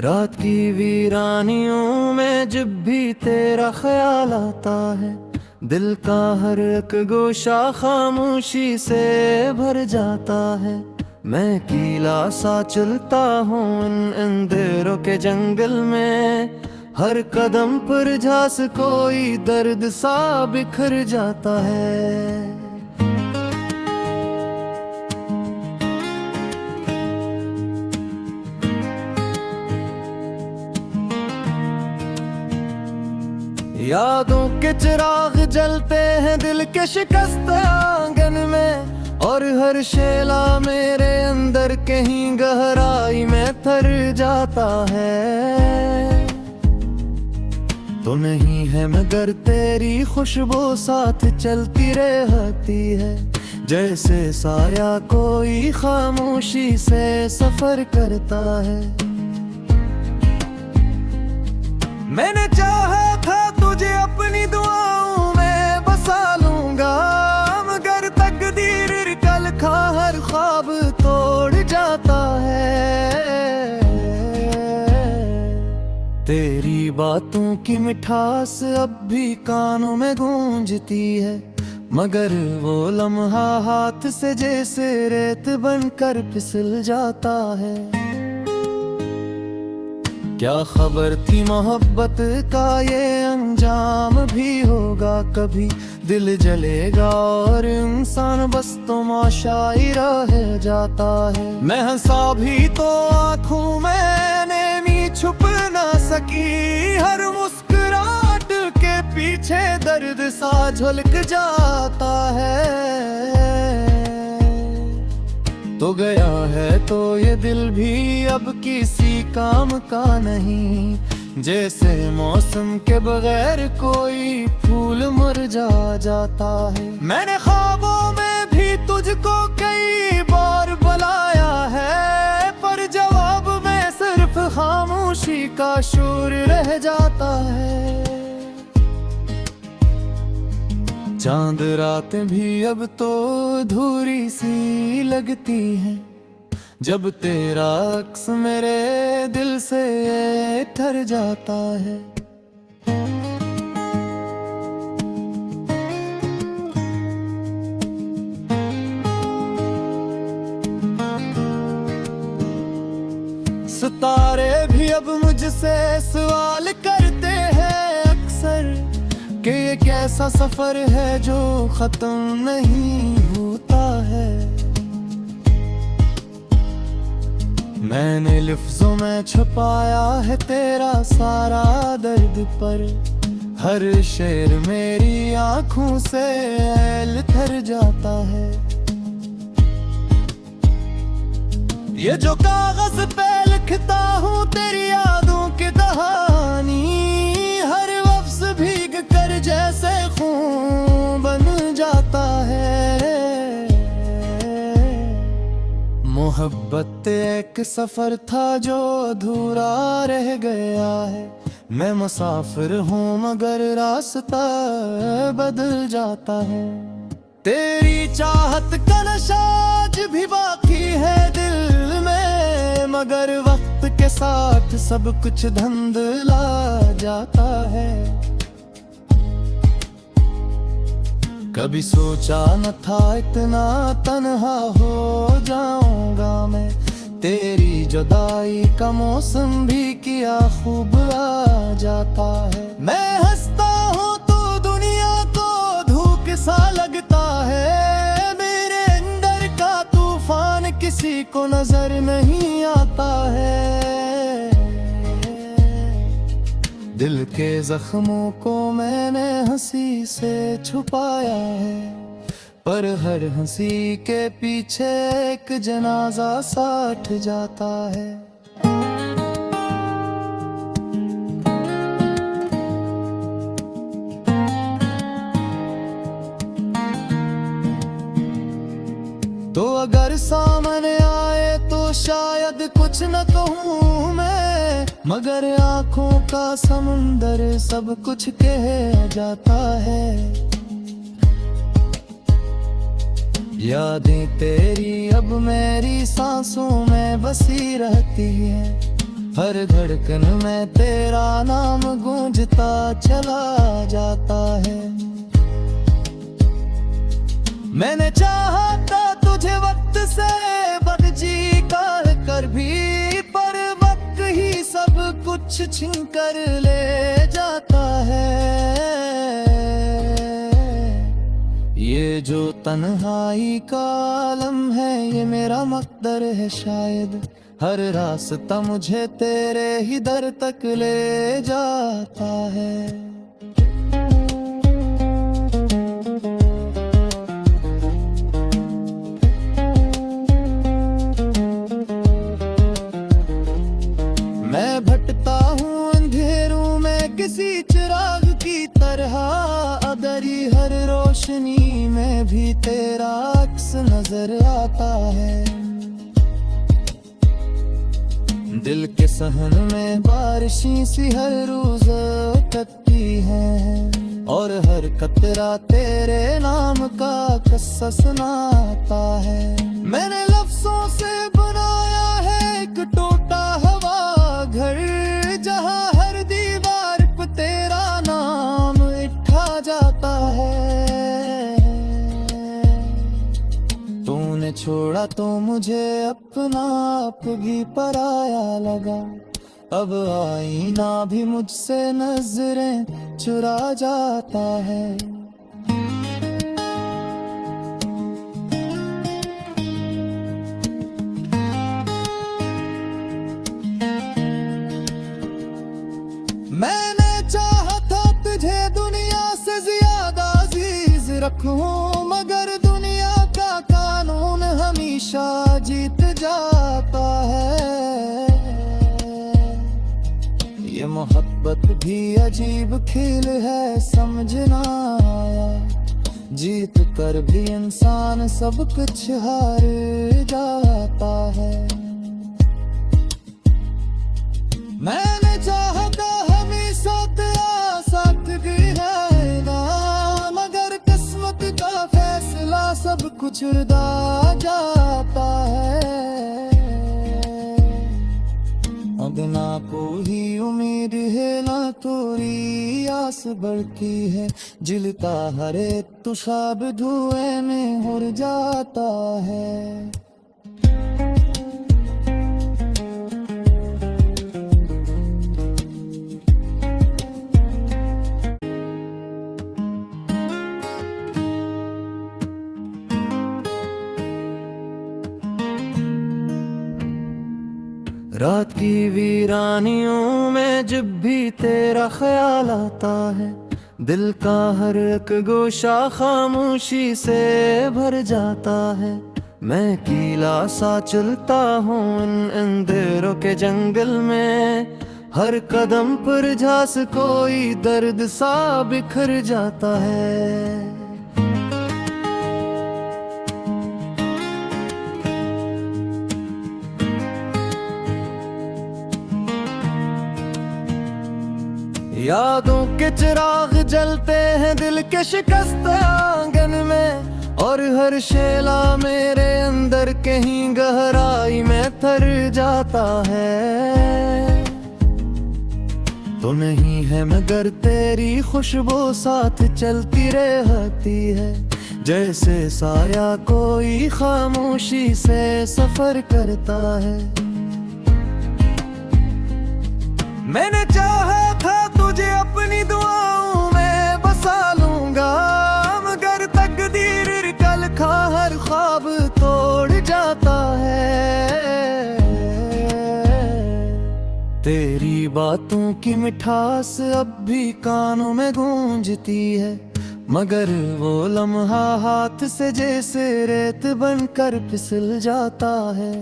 रात की वीरानियों में जब भी तेरा ख्याल आता है, दिल का हर एक गोशा खामोशी से भर जाता है। मैं कीला सा चलता हूँ इन अंधेरों के जंगल में, हर कदम पर झांस कोई दर्द सा बिखर जाता है। यादों के चिराग जलते हैं दिल के शिकस्त आंगन में, और हर शेला मेरे अंदर कहीं गहराई में थर जाता है। तो नहीं है मगर तेरी खुशबू साथ चलती रहती है, जैसे साया कोई खामोशी से सफर करता है। मैंने चाहा था तुझे अपनी दुआओं में बसा लूंगा, मगर तकदीर कल खा हर ख्वाब तोड़ जाता है। तेरी बातों की मिठास अब भी कानों में गूंजती है, मगर वो लम्हा हाथ से जैसे रेत बनकर फिसल जाता है। क्या खबर थी मोहब्बत का ये अंजाम भी होगा कभी, दिल जलेगा और इंसान बस तमाशा ही रह जाता है। मैं हंसा भी तो आँखों में नैनी छुप ना सकी, हर मुस्कुराहट के पीछे दर्द सा झलक जाता है। तो गया है तो ये दिल भी अब किसी काम का नहीं, जैसे मौसम के बगैर कोई फूल मुरझा जाता है। मैंने ख्वाबों में भी तुझको कई बार बुलाया है, पर जवाब में सिर्फ खामोशी का शोर रह जाता है। चांद रातें भी अब तो अधूरी सी लगती हैं, जब तेरा अक्स मेरे दिल से ठर जाता है। सितारे भी अब मुझसे सवाल करते हैं अक्सर, कि ये कैसा सफर है जो खत्म नहीं होता है। मैंने लफ्जों में छुपाया है तेरा सारा दर्द, पर हर शेर मेरी आंखों से लथर जाता है। ये जो कागज पे लिखता हूँ तेरी यादों की कहानी, हर लफ्ज भीग कर जैसे खून बन जाता है। मोहब्बत एक सफर था जो अधूरा रह गया है, मैं मुसाफिर हूँ मगर रास्ता बदल जाता है। तेरी चाहत का नशा आज भी बाकी है दिल में, मगर वक्त के साथ सब कुछ धुंधला जाता है। कभी सोचा न था इतना तन्हा हो जाऊंगा मैं, तेरी जुदाई का मौसम भी किया खूब आ जाता है। मैं हंसता हूँ तो दुनिया को धूप सा लगता है, मेरे अंदर का तूफान किसी को नजर नहीं आता है। दिल के जख्मों को मैंने हंसी से छुपाया है, पर हर हंसी के पीछे एक जनाजा साठ जाता है। तो अगर सामने आए तो शायद कुछ न कहूँ मैं, मगर आँखों का समुंदर सब कुछ कह जाता है। यादें तेरी अब मेरी सांसों में बसी रहती है, हर धड़कन में तेरा नाम गूंजता चला जाता है। मैंने चाहा था तुझे वक्त से बगजी कर भी, पर वक्त ही सब कुछ छीन कर ले जाता है। ये जो तन्हाई का आलम है, ये मेरा मकदर है शायद। हर रास्ता मुझे तेरे ही दर तक ले जाता है। मैं भटकता हूँ अंधेरों में किसी चिराग की तरह, अदरी हर रोशनी में भी तेरा अक्स नजर आता है। दिल के सहन में बारिशी सी हर रोज कटती है, और हर कतरा तेरे नाम का किस्सा सुनाता है। मैंने लफ्जों से बनाया है एक टूटा हवा घर, जहाँ हर दीवार पे तेरा नाम लिखा जाता है। तूने छोड़ा तो मुझे अपना आप भी पराया लगा, अब आईना भी मुझसे नजरें चुरा जाता है। मैंने चाहा था तुझे दुनिया से ज्यादा अजीज रखूं, मगर दुनिया का कानून हमेशा जीत जाता है। ये मोहब्बत भी अजीब खेल है, समझ ना आया। जीत कर भी इंसान सब कुछ हार जाता है। मैंने चाहा था हमेशा तेरा साथ भी रहेगा, मगर किस्मत का फैसला सब कुछ उड़ा जाता है। अब ना कोई उम्मीद है ना थोड़ी आस बढ़ती है, जिलता हरे तुषाब धुएं में उड़ जाता है। रात की वीरानियों में जब भी तेरा ख्याल आता है, दिल का हर एक गोशा खामोशी से भर जाता है। मैं कीला सा चलता हूँ इन अंधेरों के जंगल में, हर कदम पर झांस कोई दर्द सा बिखर जाता है। यादों के चिराग जलते हैं दिल के शिकस्त आंगन में, और हर शेला मेरे अंदर कहीं गहराई में थर जाता है। तो नहीं है मगर तेरी खुशबू साथ चलती रहती है, जैसे साया कोई खामोशी से सफर करता है। मैंने चाहा था तुझे अपनी दुआओं में बसा लूंगा, मगर तकदीर कल खा हर ख्वाब तोड़ जाता है। तेरी बातों की मिठास अब भी कानों में गूंजती है, मगर वो लम्हा हाथ से जैसे रेत बनकर फिसल जाता है।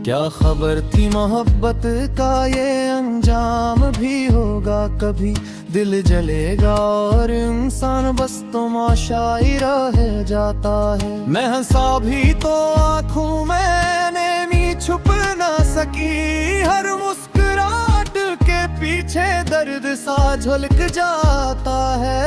क्या खबर थी मोहब्बत का ये अंजाम भी होगा कभी, दिल जलेगा और इंसान बस तमाशा ही रह जाता है। मैं हंसा भी तो आँखों में नैनी छुप ना सकी, हर मुस्कुराहट के पीछे दर्द सा झलक जाता है।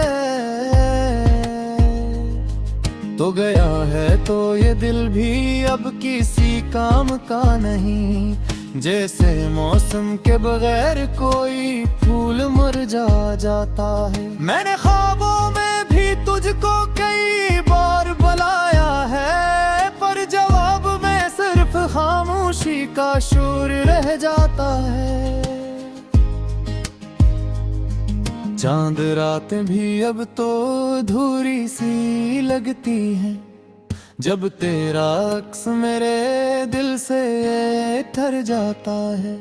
तो गया है तो ये दिल भी अब किसी काम का नहीं। जैसे मौसम के बगैर कोई फूल मुरझा जाता है। मैंने ख्वाबों में भी तुझको कई बार बुलाया है, पर जवाब में सिर्फ खामोशी का शोर रह जाता है। चांद रातें भी अब तो अधूरी सी लगती हैं, जब तेरा अक्स मेरे दिल से ठर जाता है।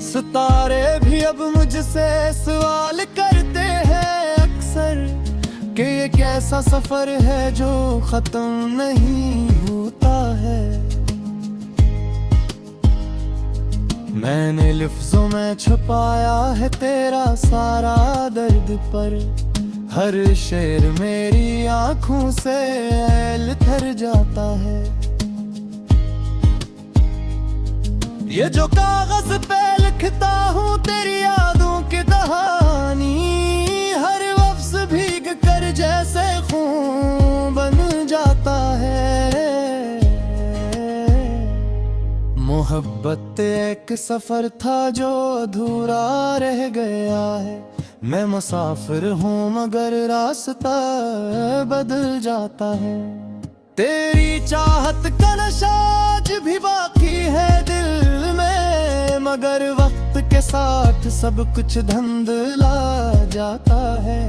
सितारे भी अब मुझसे सवाल करते हैं अक्सर कि ये कैसा सफर है जो खत्म नहीं होता है। मैंने लफ्जों में छुपाया है तेरा सारा दर्द, पर हर शेर मेरी आंखों से ऐल जाता है। ये जो कागज पे लिखता हूँ तेरी यादों की कहानी, हर लफ्ज भीग कर जैसे खून बन जाता है। मोहब्बत एक सफर था जो अधूरा रह गया है। मैं मुसाफिर हूँ मगर रास्ता बदल जाता है। तेरी चाहत का नशा आज भी बाकी है दिल में, मगर वक्त के साथ सब कुछ धुंधला जाता है।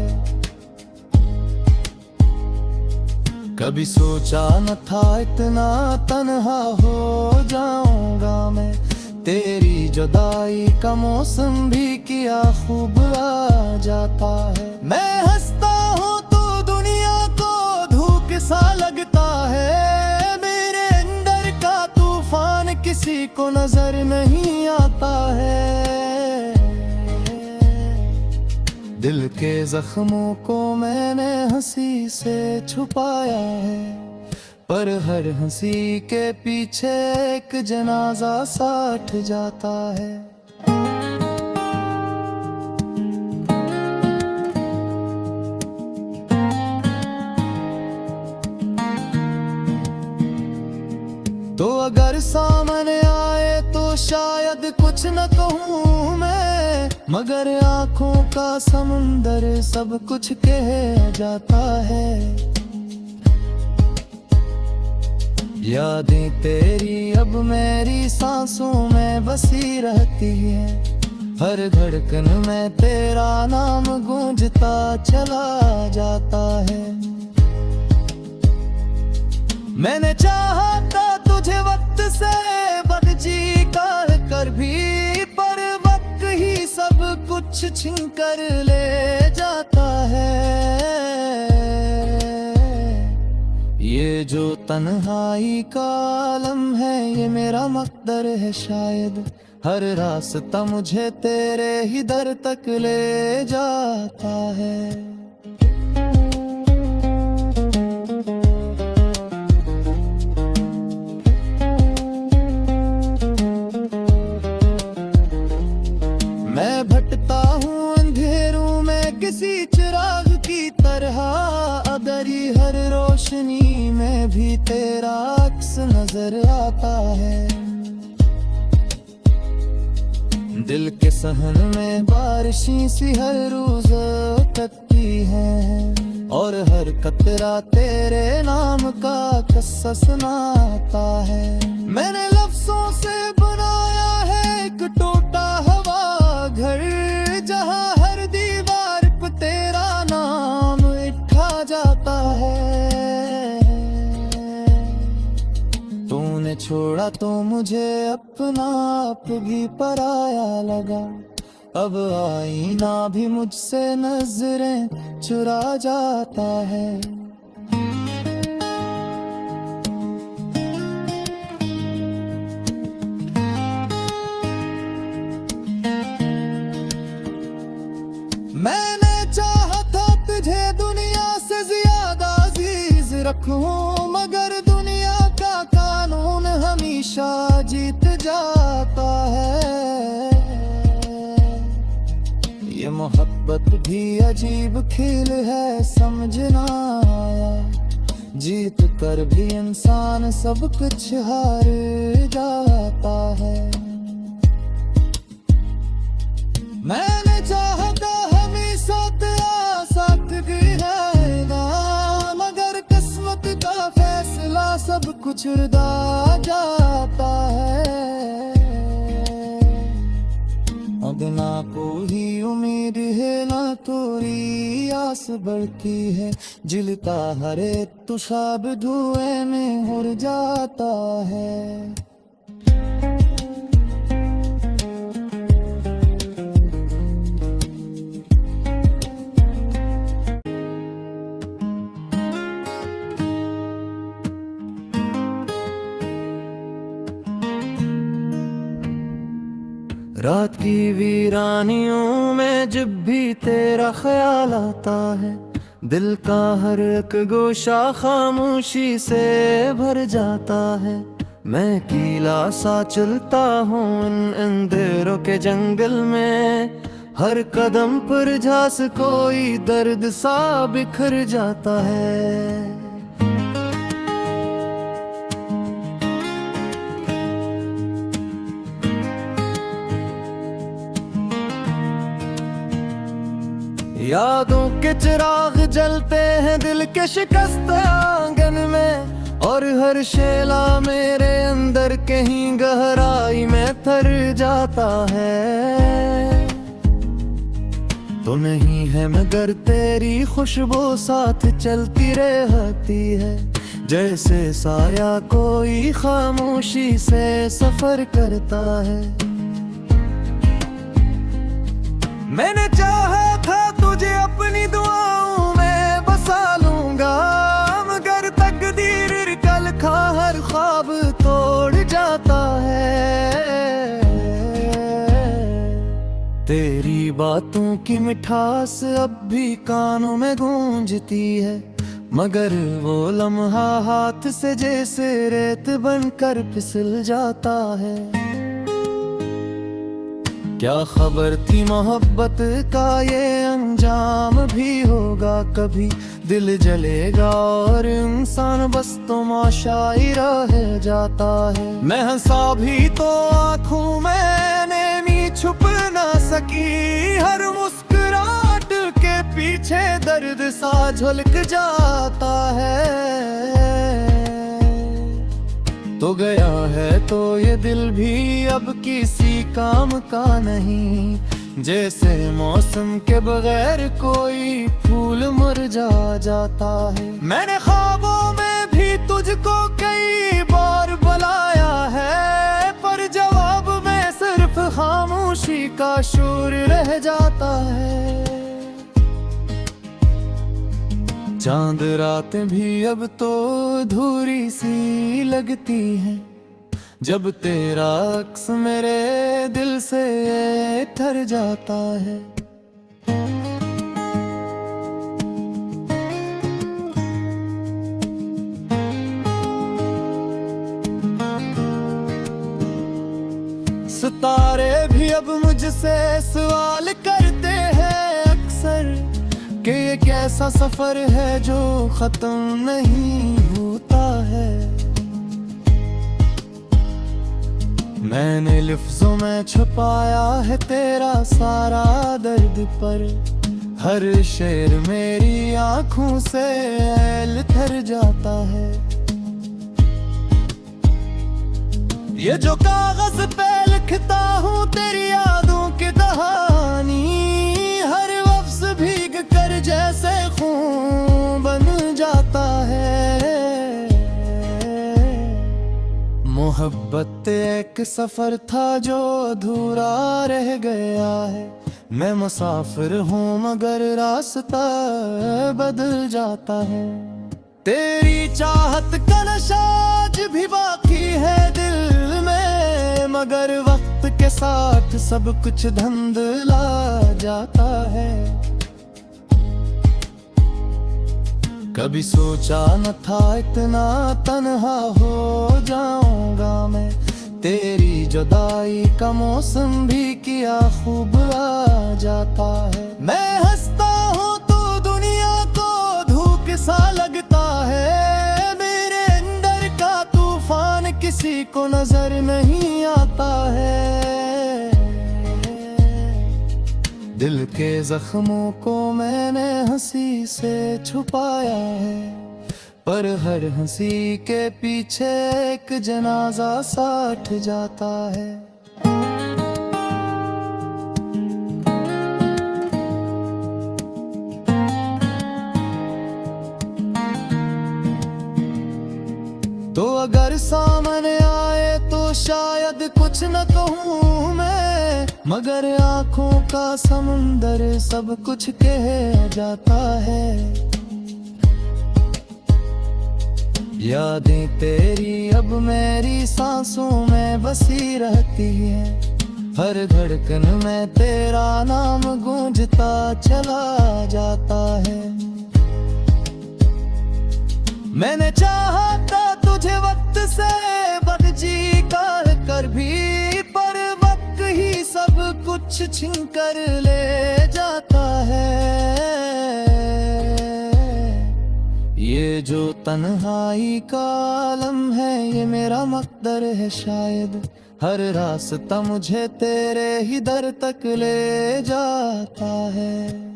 कभी सोचा न था इतना तन्हा हो जाऊंगा मैं, तेरी जुदाई का मौसम भी किया खूब आ जाता है। मैं हंसता हूँ तो दुनिया को धूप सा लगता है, मेरे अंदर का तूफान किसी को नजर नहीं आता है। दिल के जख्मों को मैंने हंसी से छुपाया है, पर हर हंसी के पीछे एक जनाजा साथ जाता है। तो अगर सामने आए तो शायद कुछ न कहूँ मैं, मगर आंखों का समुंदर सब कुछ कह जाता है। यादें तेरी अब मेरी सांसों में बसी रहती है, हर धड़कन में तेरा नाम गूंजता चला जाता है। मैंने चाहा था तुझे वक्त से बदजी कर भी, पर वक्त ही सब कुछ छीन कर ले जाता है। ये जो तन्हाई का आलम है ये मेरा मकदर है शायद, हर रास्ता मुझे तेरे ही दर तक ले जाता है। मैं भटकता हूँ अंधेरों में किसी चिराग की तरह, अदरी हर रोशनी में भी तेरा अक्स नजर आता है। दिल के सहन में बारिशी सी हर रोज उतरती है, और हर कतरा तेरे नाम का किस्सा सुनाता है। मैंने लफ्जों से बनाया है एक टूटा हवा घर, जहाँ हर दीवार पे तेरा नाम लिखा जाता है। तूने छोड़ा तो मुझे अपना आप भी पराया लगा, अब आईना भी मुझसे नजरें चुरा जाता है। मैंने चाहा था तुझे दुनिया से ज्यादा अजीज रखूं, मगर दुनिया का कानून हम ही हमेशा जीत जाता है। ये मोहब्बत भी अजीब खेल है, समझना आया। जीत कर भी इंसान सब कुछ हार जाता है। मैंने चाहा था हमेशा तेरा साथ रहेगा, मगर किस्मत का फैसला सब कुछ रुदा जाता है। अब ना कोई उम्मीद है ना कोई आस बढ़ती है, जिलता हर एक तुशाब धुएं में उड़ जाता है। रात की वीरानियों में जब भी तेरा ख्याल आता है, दिल का हर एक गोशा खामोशी से भर जाता है। मैं अकेला सा चलता हूँ इन अंधेरों के जंगल में, हर कदम पर झांस कोई दर्द सा बिखर जाता है। यादों के चिराग जलते हैं दिल के शिकस्त आंगन में, और हर शेला मेरे अंदर कहीं गहराई में थर जाता है। तो नहीं है मगर तेरी खुशबू साथ चलती रहती है, जैसे साया कोई खामोशी से सफर करता है। मैंने चाहा था तुझे अपनी दुआओं में बसा लूंगा, मगर तकदीर कल खा हर ख्वाब तोड़ जाता है। तेरी बातों की मिठास अब भी कानों में गूंजती है, मगर वो लम्हा हाथ से जैसे रेत बनकर फिसल जाता है। क्या खबर थी मोहब्बत का ये अंजाम भी होगा कभी, दिल जलेगा और इंसान बस तमाशाई रह जाता है। मैं हंसा भी तो आँखों में नैनी छुप ना सकी, हर मुस्कुराहट के पीछे दर्द सा झलक जाता है। तो गया है तो ये दिल भी अब किसी काम का नहीं, जैसे मौसम के बगैर कोई फूल मुरझा जाता है। मैंने ख्वाबों में भी तुझको कई बार बुलाया है, पर जवाब में सिर्फ खामोशी का शोर रह जाता है। चांद रातें भी अब तो अधूरी सी लगती हैं, जब तेरा अक्स मेरे दिल से ठहर जाता है। सितारे भी अब मुझसे सवाल करते हैं अक्सर, कि ये कैसा सफर है जो खत्म नहीं होता है। मैंने लफ्जों में छुपाया है तेरा सारा दर्द, पर हर शेर मेरी आंखों से थर जाता है। ये जो कागज पे लिखता हूँ तेरी यादों की कहानी, हर लफ्ज भीग कर जैसे खून बन जाता है। मोहब्बत एक सफर था जो अधूरा रह गया है, मैं मुसाफिर हूँ मगर रास्ता बदल जाता है। तेरी चाहत का नशा आज भी बाकी है दिल में, मगर वक्त के साथ सब कुछ धुंधला जाता है। कभी सोचा न था इतना तन्हा हो जाऊंगा में। तेरी जुदाई का मौसम भी किया खूब आ जाता है। मैं हंसता हूँ तो दुनिया को धूप सा लगता है। मेरे अंदर का तूफान किसी को नजर नहीं आता है। दिल के जख्मों को मैंने हंसी से छुपाया है, पर हर हंसी के पीछे एक जनाजा साठ जाता है। तो अगर सामने आए तो शायद कुछ न कहूँ मैं, मगर आँखों का समुंदर सब कुछ कह जाता है। यादें तेरी अब मेरी सांसों में बसी रहती है। हर धड़कन में तेरा नाम गूंजता चला जाता है। मैंने चाहा था तुझे वक्त से बदजी कर भी, पर वक्त ही सब कुछ छीन कर ले जाता है। ये जो तन्हाई का आलम है ये मेरा मकदर है शायद। हर रास्ता मुझे तेरे ही दर तक ले जाता है।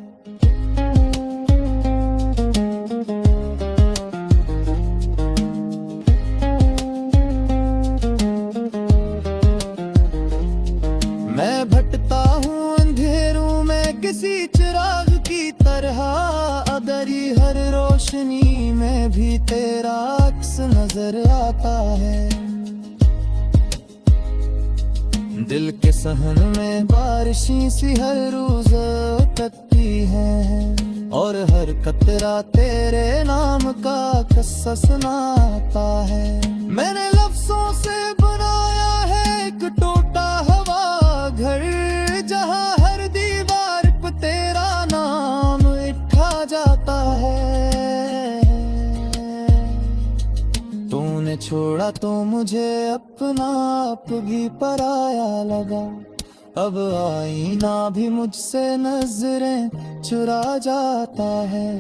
मैं भटकता हूँ अंधेरों में किसी चिराग की तरह, अदरी हर रोशनी में भी तेरा अक्स नजर आता है। दिल के सहन में बारिशी सी हर रोज उतरती है, और हर कतरा तेरे नाम का किस्सा सुनाता है। मैंने लफ्जों से बनाया है एक टूटा हवा घर, जहाँ हर दीवार पे तेरा नाम लिखा जाता है। तूने छोड़ा तो मुझे अपना आप भी पराया लगा। अब आईना भी मुझसे नजरें चुरा जाता है।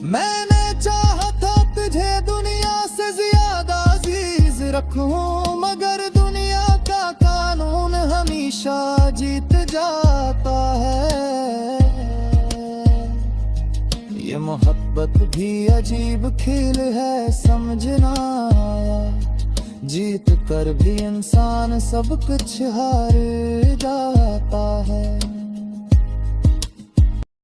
मैंने चाहा था तुझे दुनिया से ज्यादा अजीज रखूं, मगर दुनिया का कानून हमेशा जीत जाता है। ये मोहब्बत भी अजीब खेल है समझना आया, जीत कर भी इंसान सब कुछ हार जाता है।